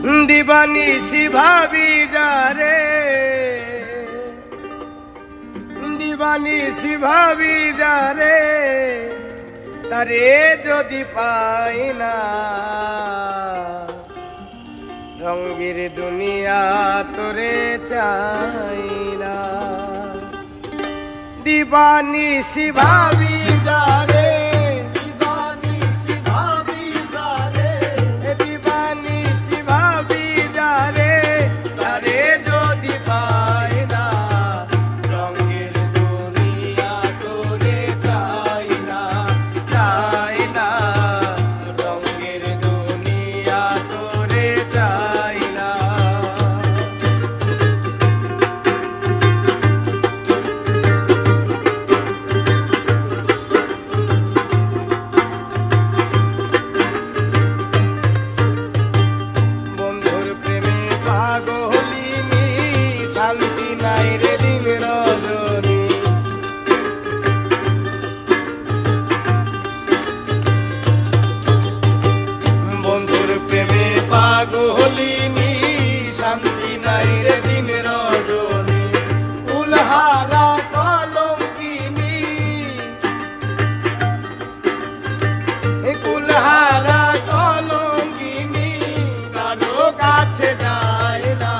দিবানিশি ভাবি যারে, দিবানিশি ভাবি যারে, তারে যদি পাই না, রঙের দুনিয়া তোরে চাই না। দিবানিশি ভাবি যারে, দিবানিশি ভাবি যারে, দিবানিশি ভাবি যারে, তারে যদি পাই না, রঙের দুনিয়া তোরে চাই না, চাই না, রঙের দুনিয়া তোরে চাই না। শান্তি নাই রে দিন রজনী, বন্ধুর প্রেমে পাগলিনী, শান্তি নাই রে দিন রজনী। ফুলহারা কলঙ্কিনী, ফুলহারা কলঙ্কিনী, কারো কাছে যায় না,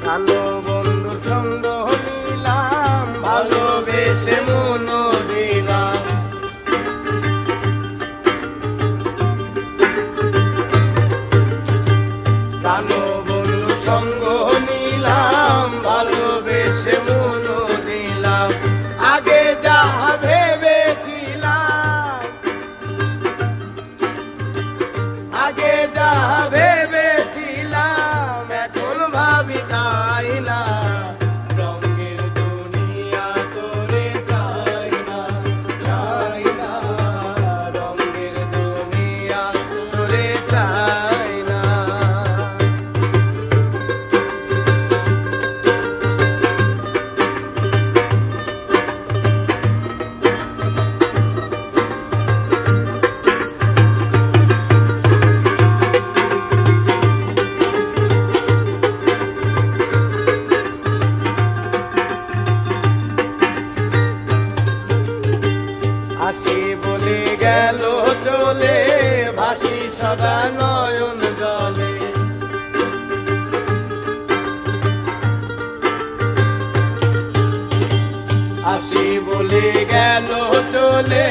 ভালো বন্ধুর সঙ্গ নিলাম, ভালোবেসে মন দিলাম, ভালো বন্ধুর সঙ্গ নিলাম, ভালোবেসে মন দিলাম। আগে যা ভেবেছিলাম, আগে যা ভেবেছিলাম, এখন ভাবি তাই না, রঙের দুনিয়া তোরে চাই না, চাই না, রঙের দুনিয়া তোরে চাই না। আসি বলে গেল চলে, ভাসি সদা নয়ন জলে, আসি বলে গেল চলে,